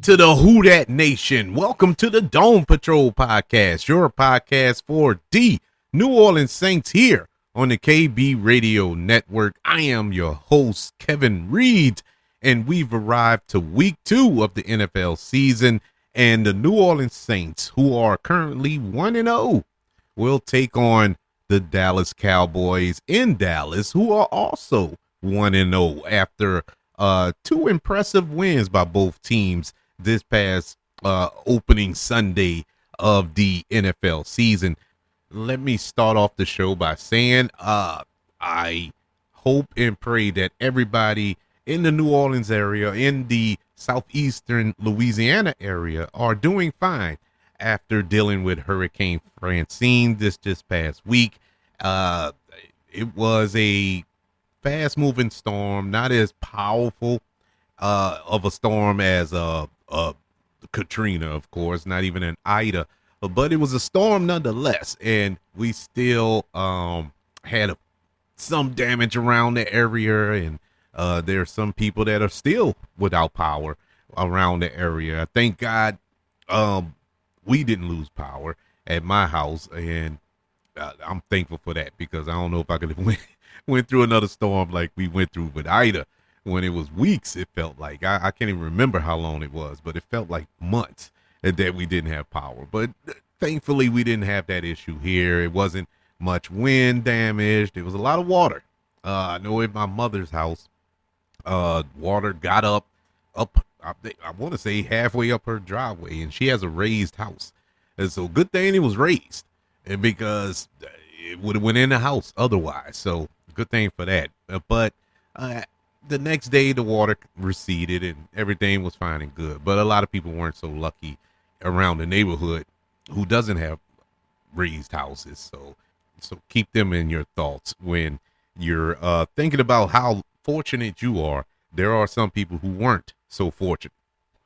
to the Who Dat Nation. Welcome to the Dome Patrol podcast, your podcast for the New Orleans Saints here on the KB Radio Network. I am your host, Kevin Reed, and we've arrived to week 2 of the NFL season, and the New Orleans Saints, who are currently 1-0, will take on the Dallas Cowboys in Dallas, who are also 1-0 after two impressive wins by both teams this past opening Sunday of the NFL season. Let me start off the show by saying I hope and pray that everybody in the New Orleans area, in the southeastern Louisiana area, are doing fine after dealing with Hurricane Francine this past week. It was a fast-moving storm, not as powerful of a storm as Katrina, of course, not even an Ida, but it was a storm nonetheless, and we still had some damage around the area, and there are some people that are still without power around the area. Thank God we didn't lose power at my house, and I'm thankful for that, because I don't know if I could have went through another storm like we went through with Ida. When it was weeks, it felt like I can't even remember how long it was, but it felt like months that we didn't have power. But thankfully, we didn't have that issue here. It wasn't much wind damage. There was a lot of water. I know at my mother's house, water got up. I want to say halfway up her driveway, and she has a raised house, and so good thing it was raised, and because it would have went in the house otherwise. So good thing for that. But the next day, the water receded and everything was fine and good. But a lot of people weren't so lucky around the neighborhood who doesn't have raised houses. So keep them in your thoughts when you're thinking about how fortunate you are. There are some people who weren't so fortunate.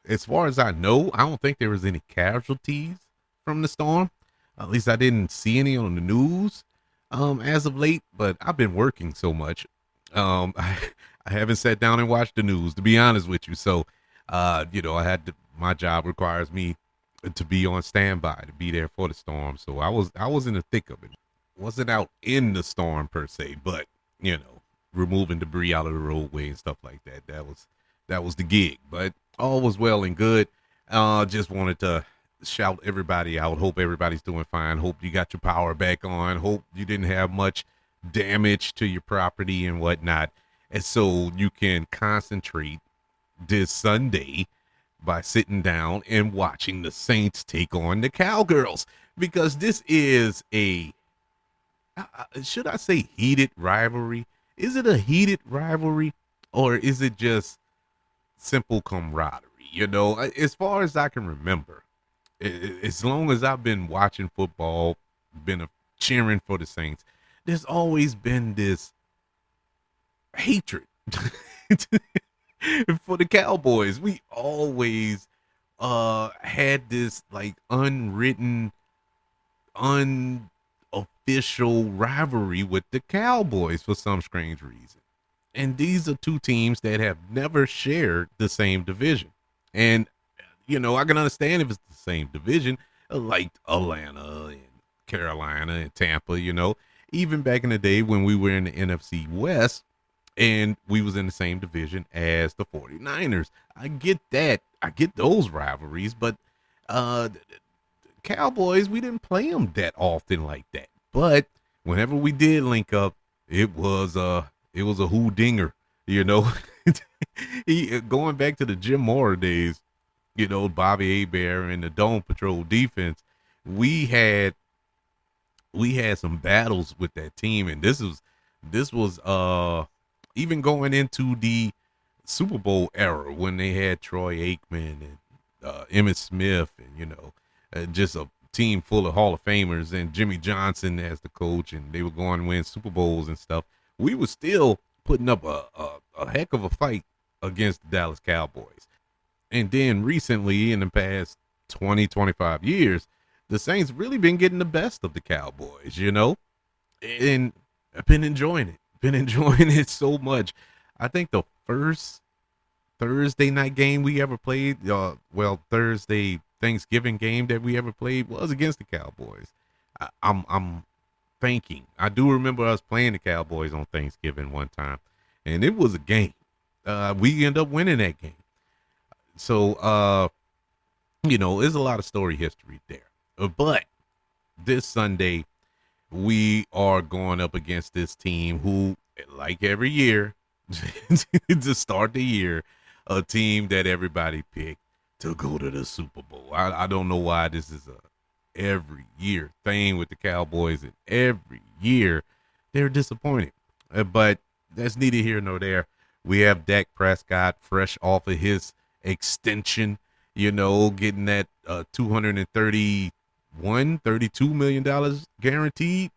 As far as I know, I don't think there was any casualties from the storm. At least I didn't see any on the news as of late. But I've been working so much. I haven't sat down and watched the news, to be honest with you. So, my job requires me to be on standby, to be there for the storm. So I was in the thick of it. Wasn't out in the storm per se, but removing debris out of the roadway and stuff like that. That was the gig. But all was well and good. Just wanted to shout everybody out. Hope everybody's doing fine. Hope you got your power back on. Hope you didn't have much damage to your property and whatnot. And so you can concentrate this Sunday by sitting down and watching the Saints take on the Cowgirls, because this is a, should I say heated rivalry? Is it a heated rivalry, or is it just simple camaraderie? As far as I can remember, as long as I've been watching football, been cheering for the Saints, there's always been this hatred for the Cowboys. We always had this like unwritten, unofficial rivalry with the Cowboys for some strange reason. And these are two teams that have never shared the same division. And I can understand if it's the same division, like Atlanta and Carolina and Tampa, even back in the day when we were in the NFC West, and we was in the same division as the 49ers. I get that. I get those rivalries, but Cowboys, we didn't play them that often like that. But whenever we did link up, it was a hoodinger, Going back to the Jim Mora days, Bobby Hebert and the Dome Patrol defense, we had some battles with that team, and this was even going into the Super Bowl era when they had Troy Aikman and Emmitt Smith, and just a team full of Hall of Famers, and Jimmy Johnson as the coach, and they were going to win Super Bowls and stuff. We were still putting up a heck of a fight against the Dallas Cowboys. And then recently, in the past 20, 25 years, the Saints really been getting the best of the Cowboys, and I've been enjoying it. Been enjoying it so much. I think the first Thursday night game we ever played, Thursday Thanksgiving game that we ever played was against the Cowboys. I'm thinking. I do remember us playing the Cowboys on Thanksgiving one time, and it was a game. We end up winning that game. So, there's a lot of story history there. But this Sunday, we are going up against this team who, like every year, to start the year, a team that everybody picked to go to the Super Bowl. I don't know why this is a every year thing with the Cowboys, and every year they're disappointed. But that's neither here nor there. We have Dak Prescott fresh off of his extension, getting that $232 million guaranteed.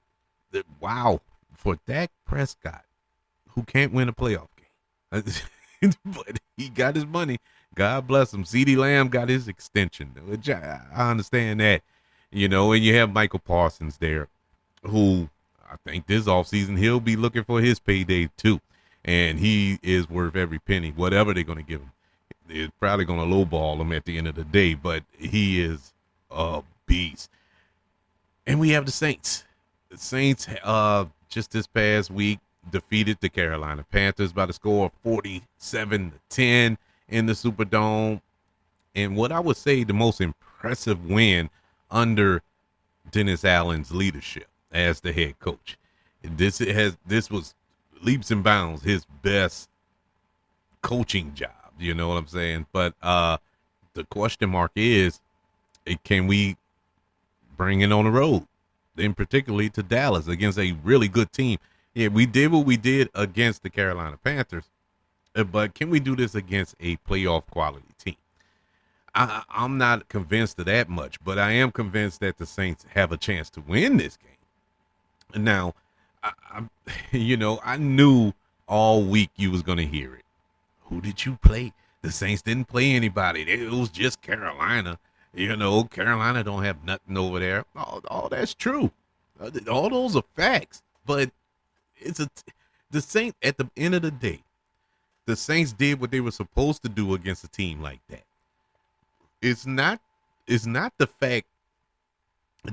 Wow, for Dak Prescott, who can't win a playoff game. But he got his money. God bless him. CeeDee Lamb got his extension, which I understand that. And you have Michael Parsons there, who I think this offseason he'll be looking for his payday too. And he is worth every penny, whatever they're going to give him. They're probably going to lowball him at the end of the day, but he is a beast. And we have the Saints. The Saints, just this past week, defeated the Carolina Panthers by the score of 47-10 in the Superdome. And what I would say the most impressive win under Dennis Allen's leadership as the head coach. This was leaps and bounds his best coaching job. You know what I'm saying? But the question mark is, can we bring it on the road, in particularly to Dallas against a really good team? Yeah, we did what we did against the Carolina Panthers, but can we do this against a playoff quality team? I'm not convinced of that much, but I am convinced that the Saints have a chance to win this game. Now, I knew all week you was going to hear it. Who did you play? The Saints didn't play anybody. It was just Carolina. Carolina don't have nothing over there. All that's true. All those are facts. But the Saints, at the end of the day, the Saints did what they were supposed to do against a team like that. It's not the fact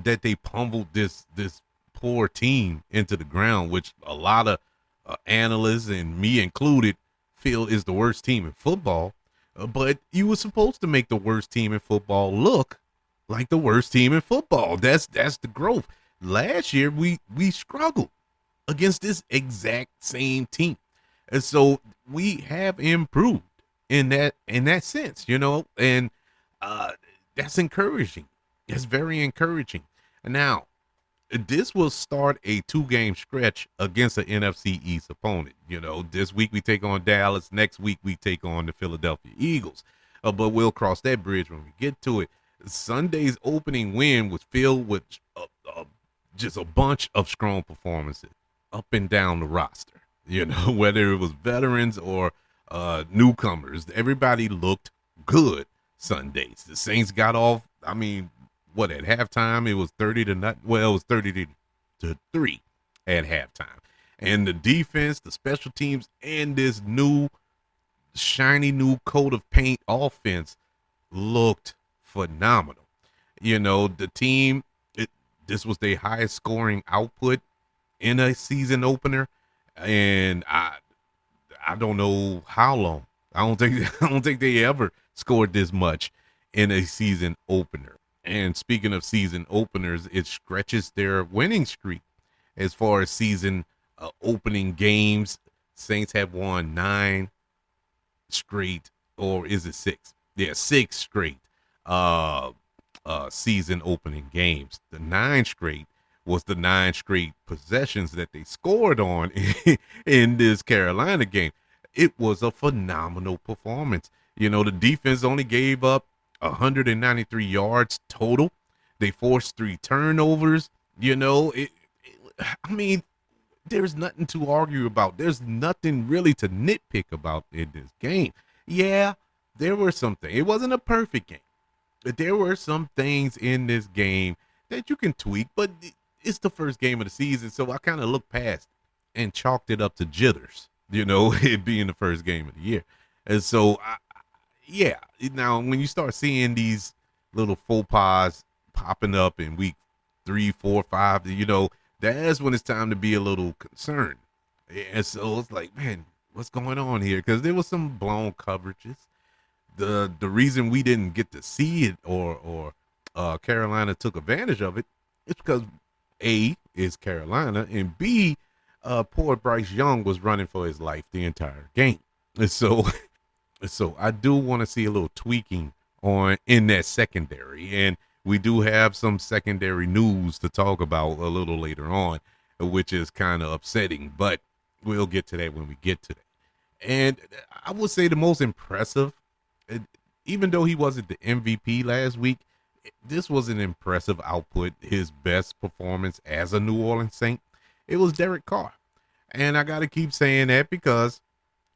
that they pummeled this poor team into the ground, which a lot of analysts and me included feel is the worst team in football. But you were supposed to make the worst team in football look like the worst team in football. That's the growth. Last year we struggled against this exact same team, and so we have improved in that sense, and that's encouraging. That's very encouraging. Now, this will start a 2-game stretch against an NFC East opponent. This week we take on Dallas. Next week we take on the Philadelphia Eagles. But we'll cross that bridge when we get to it. Sunday's opening win was filled with just a bunch of strong performances up and down the roster. Whether it was veterans or newcomers, everybody looked good Sundays. The Saints got off. I mean, at halftime it was 30-0. Well, it was 30-3 at halftime. And the defense, the special teams, and this shiny new coat of paint offense looked phenomenal. The team, this was their highest scoring output in a season opener, and I don't know how long. I don't think they ever scored this much in a season opener. And speaking of season openers, it stretches their winning streak as far as season opening games. Saints have won 9 straight, or is it 6? Yeah, 6 straight season opening games. The 9 straight was the 9 straight possessions that they scored on in this Carolina game. It was a phenomenal performance. The defense only gave up 193 yards total. They forced 3 turnovers. There's nothing to argue about. There's nothing really to nitpick about in this game. Yeah, there were some things. It wasn't a perfect game. There were some things in this game that you can tweak, but it's the first game of the season, so I kind of looked past and chalked it up to jitters, it being the first game of the year. And so, yeah, now when you start seeing these little faux pas popping up in week 3, 4, 5, that's when it's time to be a little concerned. And so it's like, man, what's going on here? Because there was some blown coverages. The reason we didn't get to see it or Carolina took advantage of it is because A is Carolina and B, poor Bryce Young was running for his life the entire game. And so I do want to see a little tweaking on in that secondary, and we do have some secondary news to talk about a little later on, which is kind of upsetting, but we'll get to that when we get to that. And I would say the most impressive, even though he wasn't the MVP last week, this was an impressive output. His best performance as a New Orleans Saint, it was Derek Carr. And I got to keep saying that because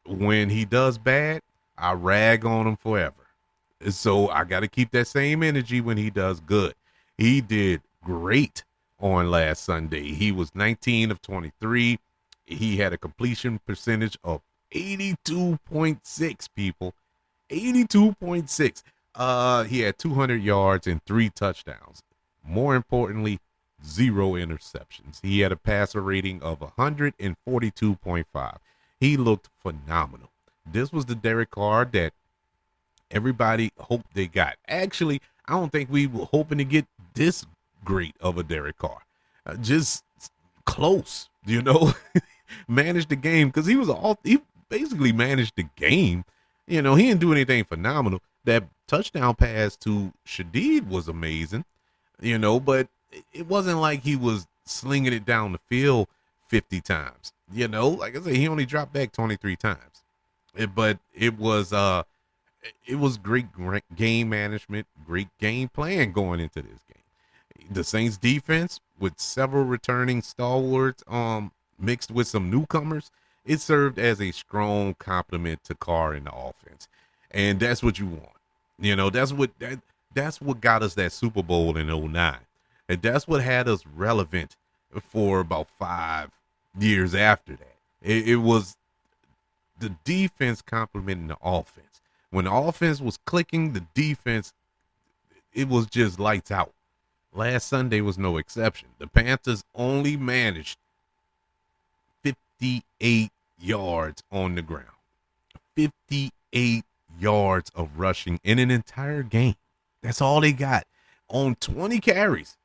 when he does bad, I rag on him forever. So I got to keep that same energy when he does good. He did great on last Sunday. He was 19 of 23. He had a completion percentage of 82.6, people. 82.6. He had 200 yards and 3 touchdowns. More importantly, 0 interceptions. He had a passer rating of 142.5. He looked phenomenal. This was the Derek Carr that everybody hoped they got. Actually, I don't think we were hoping to get this great of a Derek Carr. Just close, managed the game because he basically managed the game. He didn't do anything phenomenal. That touchdown pass to Shadeed was amazing, but it wasn't like he was slinging it down the field 50 times. Like I said, he only dropped back 23 times. But it was great game management, great game plan going into this game. The Saints defense with several returning stalwarts mixed with some newcomers, it served as a strong complement to Carr in the offense. And that's what you want. That's what got us that Super Bowl in 2009. And that's what had us relevant for about 5 years after that. It was the defense complementing the offense. When the offense was clicking, the defense, it was just lights out. Last Sunday was no exception. The Panthers only managed 58 yards on the ground. 58 yards of rushing in an entire game. That's all they got on 20 carries.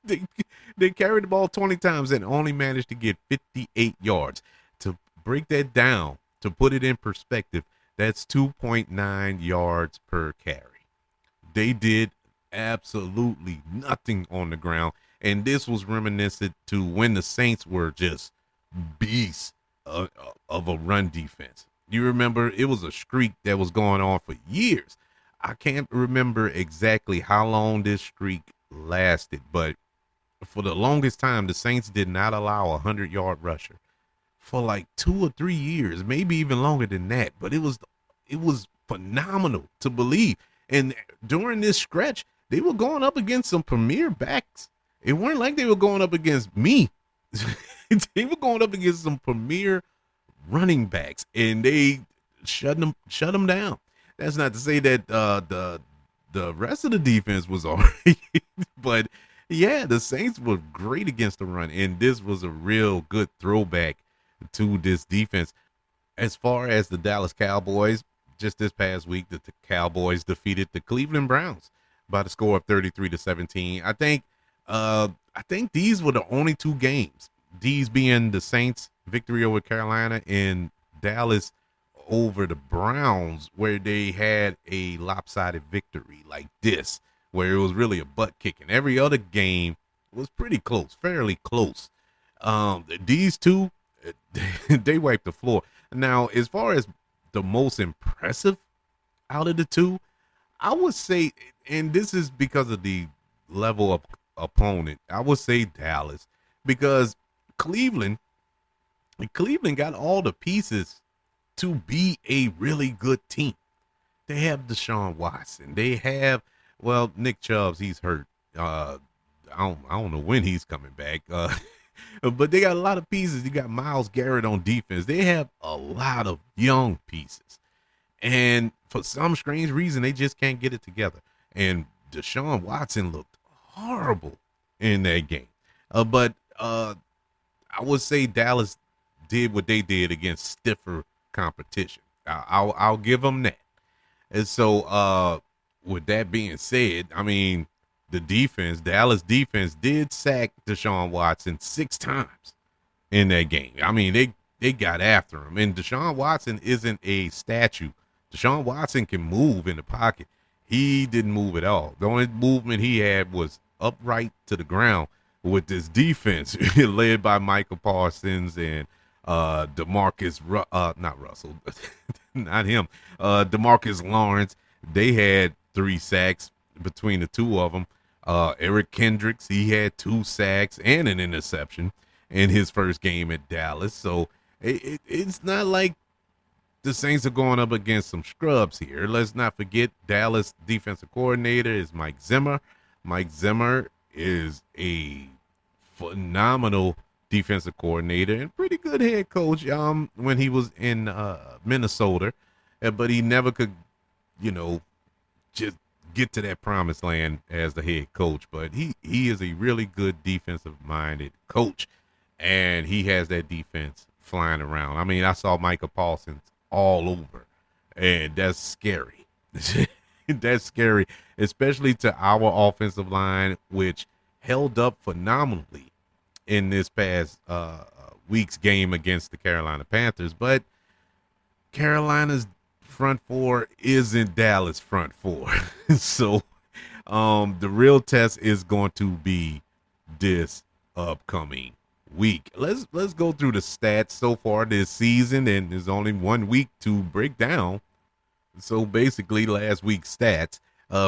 They carried the ball 20 times and only managed to get 58 yards. To break that down, to put it in perspective, that's 2.9 yards per carry. They did absolutely nothing on the ground, and this was reminiscent to when the Saints were just beasts of a run defense. You remember it was a streak that was going on for years. I can't remember exactly how long this streak lasted, but for the longest time, the Saints did not allow a 100-yard rusher for like 2 or 3 years, maybe even longer than that. But it was phenomenal to believe. And during this stretch, they were going up against some premier backs. It weren't like they were going up against me. They were going up against some premier running backs, and they shut them down. That's not to say that the rest of the defense was all right, but yeah, the Saints were great against the run, and this was a real good throwback to this defense. As far as the Dallas Cowboys, just this past week, the Cowboys defeated the Cleveland Browns by the score of 33-17. I think these were the only 2 games, these being the Saints' victory over Carolina and Dallas over the Browns, where they had a lopsided victory like this, where it was really a butt kicking. Every other game was pretty close, fairly close. These 2, they wiped the floor. Now, as far as the most impressive out of the 2, I would say, and this is because of the level of opponent, I would say Dallas, because Cleveland got all the pieces to be a really good team. They have Deshaun Watson. They have, Nick Chubbs, he's hurt. I don't know when he's coming back. But they got a lot of pieces. You got Myles Garrett on defense. They have a lot of young pieces. And for some strange reason, they just can't get it together. And Deshaun Watson looked horrible in that game. But I would say Dallas did what they did against stiffer competition. I'll give them that. And so, with that being said, I mean, Dallas defense did sack Deshaun Watson 6 times in that game. I mean, they got after him. And Deshaun Watson isn't a statue. Deshaun Watson can move in the pocket. He didn't move at all. The only movement he had was upright to the ground with this defense led by Michael Parsons and not Russell, not him, DeMarcus Lawrence. They had 3 sacks between the two of them. Eric Kendricks, he had 2 sacks and an interception in his first game at Dallas. So it's not like the Saints are going up against some scrubs here. Let's not forget Dallas defensive coordinator is Mike Zimmer. Mike Zimmer is a phenomenal defensive coordinator and pretty good head coach when he was in Minnesota. But he never could, just get to that promised land as the head coach. But he is a really good defensive-minded coach, and he has that defense flying around. I mean, I saw Michael Parsons all over, and that's scary. That's scary, especially to our offensive line, which held up phenomenally in this past week's game against the Carolina Panthers. But Carolina's front four isn't Dallas front four. So the real test is going to be this upcoming week. Let's go through the stats so far this season, and there's only 1 week to break down. So basically last week's stats,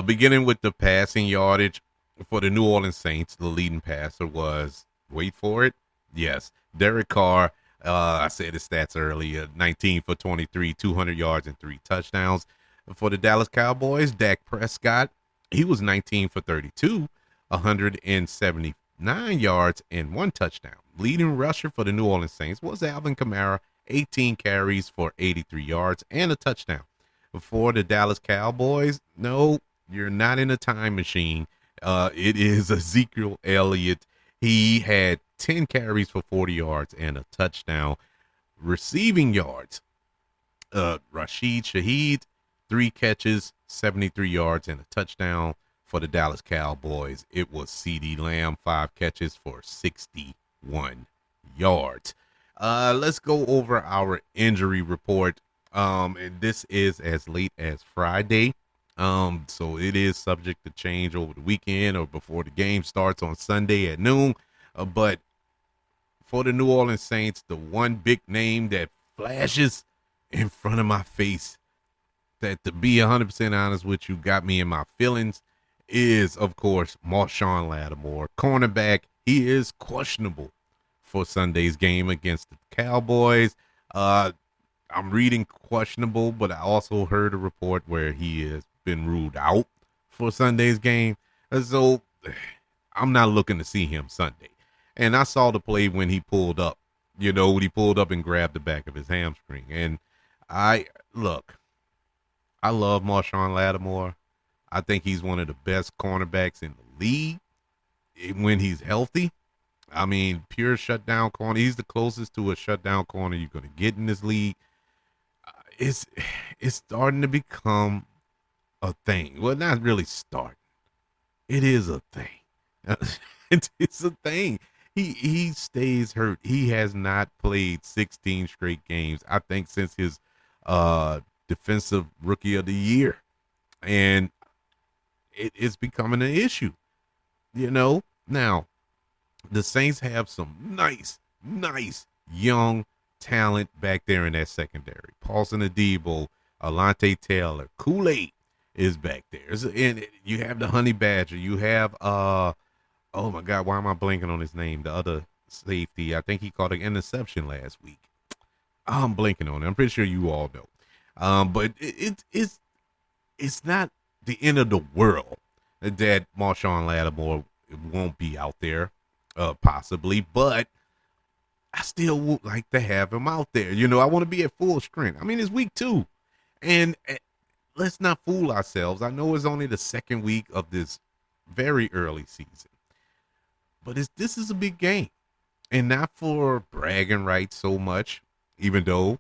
beginning with the passing yardage for the New Orleans Saints, the leading passer was, wait for it, yes, Derek Carr. I said his stats earlier, 19 for 23, 200 yards and 3 touchdowns. For the Dallas Cowboys, Dak Prescott, he was 19 for 32, 179 yards and 1 touchdown. Leading rusher for the New Orleans Saints was Alvin Kamara, 18 carries for 83 yards and a touchdown. For the Dallas Cowboys, no, you're not in a time machine. It is Ezekiel Elliott. He had 10 carries for 40 yards and a touchdown. Receiving yards, Rashid Shaheed, 3 catches, 73 yards and a touchdown. For the Dallas Cowboys, it was CeeDee Lamb, 5 catches for 61 yards. Let's go over our injury report. And this is as late as Friday. So it is subject to change over the weekend or before the game starts on Sunday at noon. But for the New Orleans Saints, the one big name that flashes in front of my face that, to be 100% honest with you, got me in my feelings is, of course, Marshawn Lattimore, cornerback. He is questionable for Sunday's game against the Cowboys. I'm reading questionable, but I also heard a report where he has been ruled out for Sunday's game. So I'm not looking to see him Sunday. And I saw the play when he pulled up, when he pulled up and grabbed the back of his hamstring. And I love Marshawn Lattimore. I think he's one of the best cornerbacks in the league when he's healthy. I mean, pure shutdown corner. He's the closest to a shutdown corner you're going to get in this league. It's starting to become a thing. Well, not really starting. It is a thing. It's a thing. He stays hurt. He has not played 16 straight games, I think, since his defensive rookie of the year. And it's becoming an issue. Now, the Saints have some nice young talent back there in that secondary. Paulson Adebo, Alante Taylor, Kool-Aid is back there. And you have the Honey Badger. You have, oh my God, why am I blanking on his name? The other safety. I think he caught an interception last week. I'm blanking on it. I'm pretty sure you all know. But it's not the end of the world that Marshawn Lattimore won't be out there, possibly. But I still would like to have him out there. I want to be at full strength. I mean, it's week 2, and let's not fool ourselves. I know it's only the second week of this very early season, but this is a big game, and not for bragging rights so much. Even though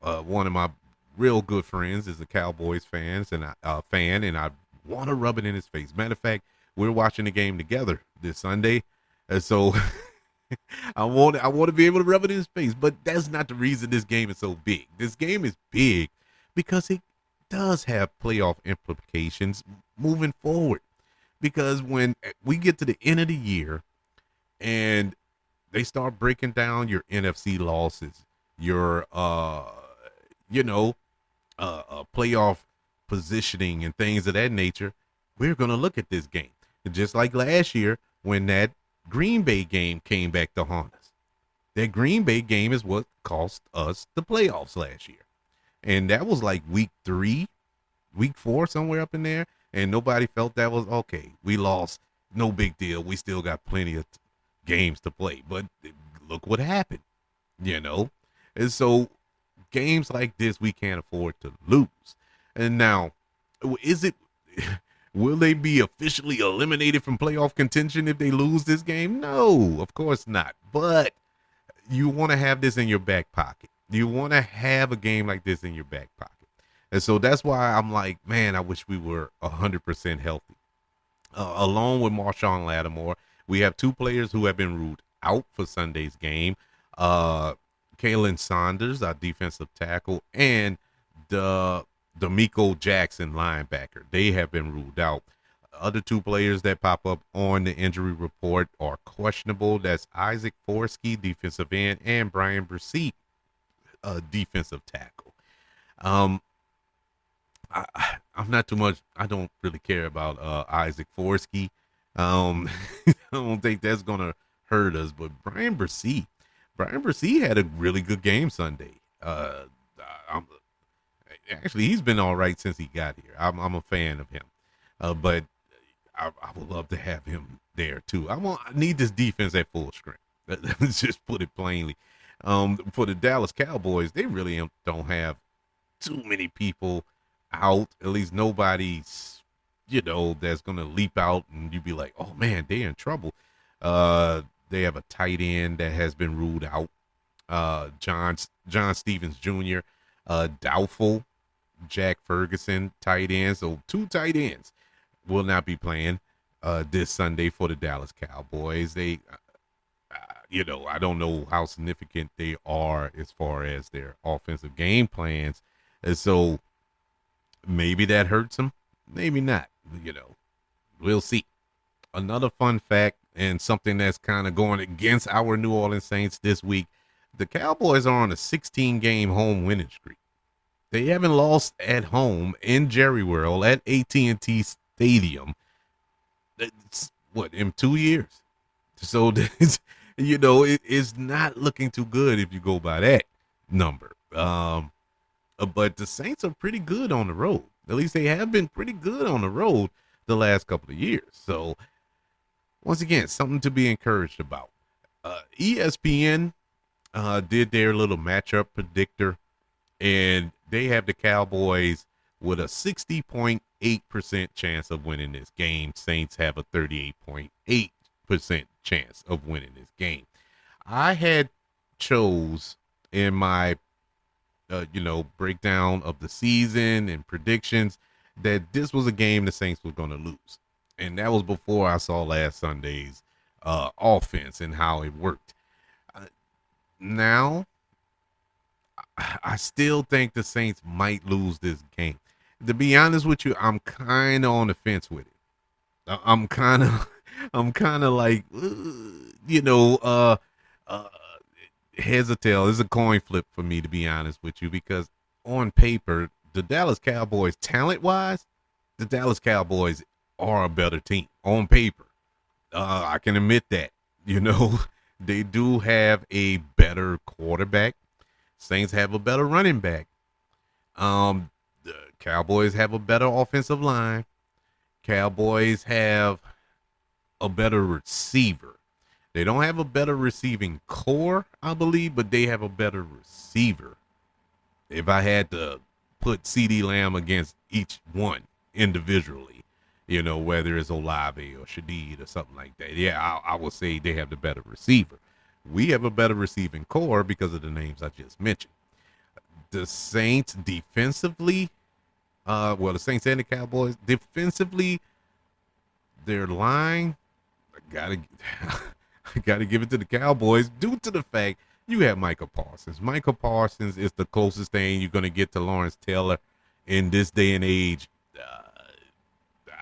one of my real good friends is a Cowboys fan, and I want to rub it in his face. Matter of fact, we're watching the game together this Sunday, and so I want to be able to rub it in his face. But that's not the reason this game is so big. This game is big because it does have playoff implications moving forward. Because when we get to the end of the year and they start breaking down your NFC losses, your playoff positioning and things of that nature, we're gonna look at this game. And just like last year when that Green Bay game came back to haunt us. That Green Bay game is what cost us the playoffs last year. And that was like week 3, week 4, somewhere up in there. And nobody felt that was okay. We lost. No big deal. We still got plenty of games to play. But look what happened, And so games like this, we can't afford to lose. And now, is it, will they be officially eliminated from playoff contention if they lose this game? No, of course not. But you want to have this in your back pocket. You want to have a game like this in your back pocket. And so that's why I'm like, man, I wish we were 100% healthy. Along with Marshawn Lattimore, we have 2 players who have been ruled out for Sunday's game. Kalen Saunders, our defensive tackle, and the D'Amico Jackson linebacker. They have been ruled out. Other 2 players that pop up on the injury report are questionable. That's Isaac Forsky, defensive end, and Brian Bresee, defensive tackle. I'm not too much. I don't really care about Isaac Forsky. I don't think that's gonna hurt us. But Brian Bresee had a really good game Sunday. Actually, he's been all right since he got here. I'm a fan of him, but I would love to have him there too. I need this defense at full strength. Let's just put it plainly. For the Dallas Cowboys, they really don't have too many people out. At least nobody's, that's gonna leap out and you'd be like, oh man, they're in trouble. They have a tight end that has been ruled out. John Stevens Jr. Doubtful. Jack Ferguson, tight end. So 2 tight ends will not be playing this Sunday for the Dallas Cowboys. They, I don't know how significant they are as far as their offensive game plans. And so maybe that hurts them. Maybe not. We'll see. Another fun fact and something that's kind of going against our New Orleans Saints this week. The Cowboys are on a 16-game home winning streak. They haven't lost at home in Jerry World at AT&T Stadium. It's, in 2 years. So, it's not looking too good if you go by that number. But the Saints are pretty good on the road. At least they have been pretty good on the road the last couple of years. So, once again, something to be encouraged about. ESPN did their little matchup predictor, and they have the Cowboys with a 60.8% chance of winning this game. Saints have a 38.8% chance of winning this game. I had chose in my breakdown of the season and predictions that this was a game the Saints were going to lose. And that was before I saw last Sunday's offense and how it worked. Now, I still think the Saints might lose this game. To be honest with you, I'm kind of on the fence with it. I'm kind of like, heads or tails. It's a coin flip for me, to be honest with you, because on paper, the Dallas Cowboys, talent-wise, the Dallas Cowboys are a better team on paper. I can admit that. They do have a better quarterback. Saints have a better running back. The Cowboys have a better offensive line. Cowboys have a better receiver. They don't have a better receiving core, I believe, but they have a better receiver. If I had to put CD Lamb against each one individually, whether it's Olave or Shadeed or something like that, yeah, I will say they have the better receiver. We have a better receiving core because of the names I just mentioned. The Saints defensively, the Saints and the Cowboys defensively, their line, I gotta, I gotta give it to the Cowboys due to the fact you have Micah Parsons. Micah Parsons is the closest thing you're gonna get to Lawrence Taylor in this day and age.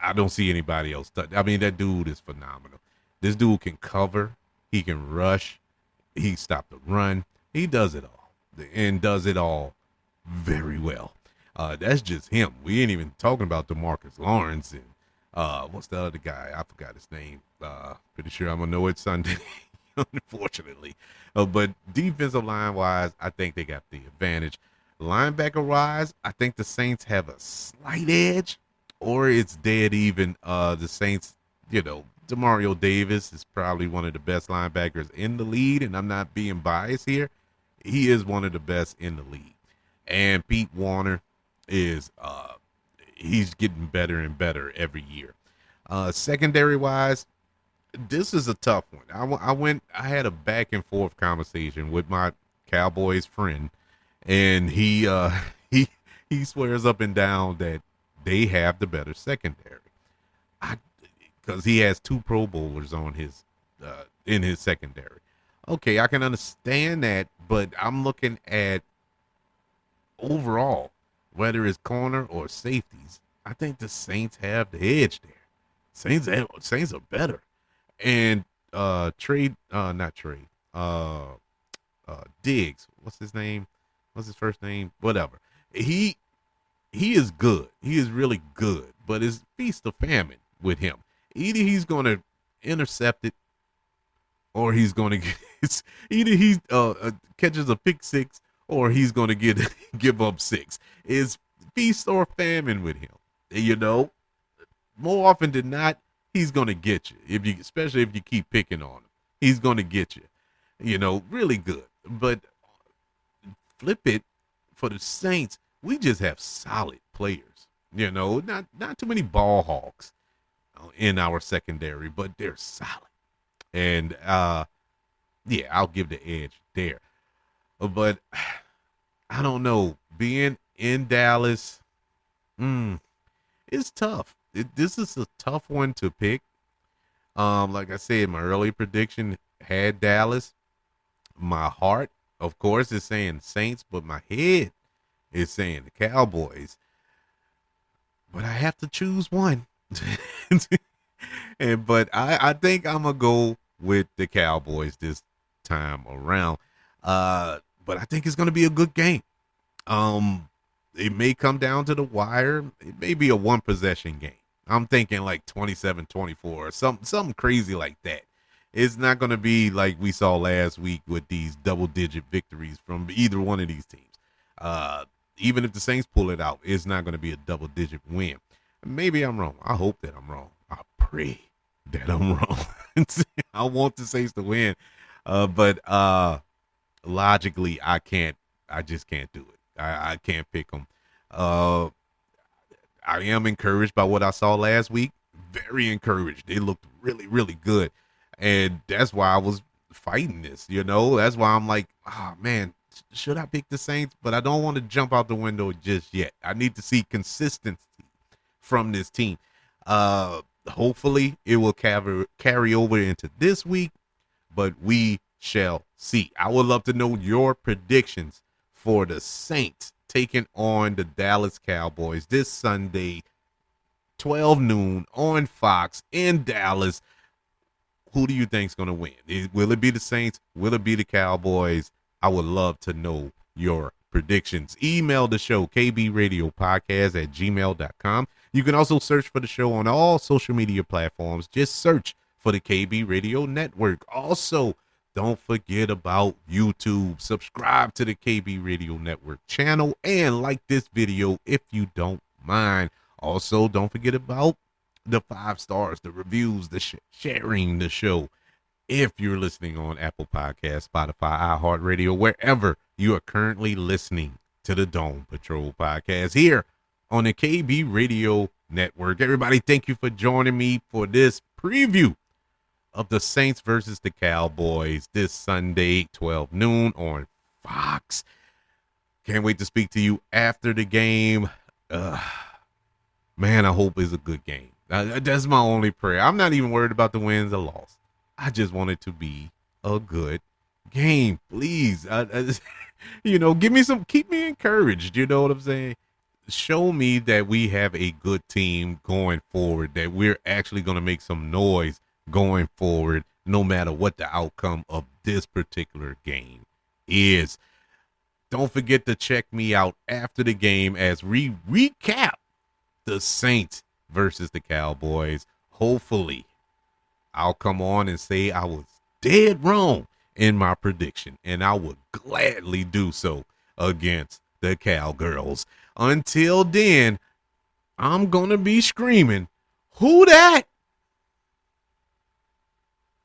I don't see anybody else. I mean, that dude is phenomenal. This dude can cover. He can rush. He stopped the run. He does it all and does it all very well. That's just him. We ain't even talking about DeMarcus Lawrence and what's the other guy? I forgot his name. Pretty sure I'm gonna know it Sunday, unfortunately. But defensive line wise, I think they got the advantage. Linebacker wise, I think the Saints have a slight edge, or it's dead even. The Saints, Demario Davis is probably one of the best linebackers in the league, and I'm not being biased here. He is one of the best in the league. And Pete Warner is he's getting better and better every year. Secondary wise, this is a tough one. I had a back and forth conversation with my Cowboys friend, and he he swears up and down that they have the better secondary. Because he has 2 Pro Bowlers on his in his secondary. Okay, I can understand that, but I'm looking at overall, whether it's corner or safeties. I think the Saints have the edge there. Saints are better. And Diggs, what's his name? What's his first name? Whatever. He is good. He is really good, but it's feast or famine with him. Either he's going to intercept it, or he's going to either he catches a pick six, or he's going to give up 6. It's feast or famine with him. More often than not, he's going to get you. Especially if you keep picking on him, he's going to get you. Really good. But flip it for the Saints, we just have solid players. Not too many ball hogs in our secondary, but they're solid. And I'll give the edge there. But I don't know. Being in Dallas, it's tough. This is a tough one to pick. Like I said, my early prediction had Dallas. My heart, of course, is saying Saints, but my head is saying the Cowboys. But I have to choose one. But I think I'm gonna go with the Cowboys this time around. But I think it's gonna be a good game. It may come down to the wire. It may be a 1 possession game. I'm thinking like 27-24 or something crazy like that. It's not going to be like we saw last week with these double-digit victories from either one of these teams. Even if the Saints pull it out, it's not going to be a double-digit win. Maybe I'm wrong. I hope that I'm wrong. I pray that I'm wrong. I want the Saints to win. But logically, I just can't do it. I can't pick them. I am encouraged by what I saw last week. Very encouraged. They looked really, really good. And that's why I was fighting this, That's why I'm like, oh, man, should I pick the Saints? But I don't want to jump out the window just yet. I need to see consistency from this team. Hopefully, it will carry over into this week, but we shall see. I would love to know your predictions for the Saints taking on the Dallas Cowboys this Sunday, 12 noon on Fox in Dallas. Who do you think is going to win? Will it be the Saints? Will it be the Cowboys? I would love to know your predictions. Email the show, kbradiopodcast@gmail.com. You can also search for the show on all social media platforms. Just search for the KB Radio Network. Also, don't forget about YouTube. Subscribe to the KB Radio Network channel and like this video if you don't mind. Also, don't forget about the 5 stars, the reviews, the sharing the show. If you're listening on Apple Podcasts, Spotify, iHeartRadio, wherever you are currently listening to the Dome Patrol podcast here on the KB Radio Network. Everybody, thank you for joining me for this preview of the Saints versus the Cowboys this Sunday, 12 noon on Fox. Can't wait to speak to you after the game. Man, I hope it's a good game. That's my only prayer. I'm not even worried about the wins or loss. I just want it to be a good game, please. Give me keep me encouraged. You know what I'm saying? Show me that we have a good team going forward, that we're actually going to make some noise going forward, no matter what the outcome of this particular game is. Don't forget to check me out after the game as we recap the Saints versus the Cowboys. Hopefully, I'll come on and say I was dead wrong in my prediction, and I would gladly do so against the Cowgirls. Until then, I'm going to be screaming, "Who dat?"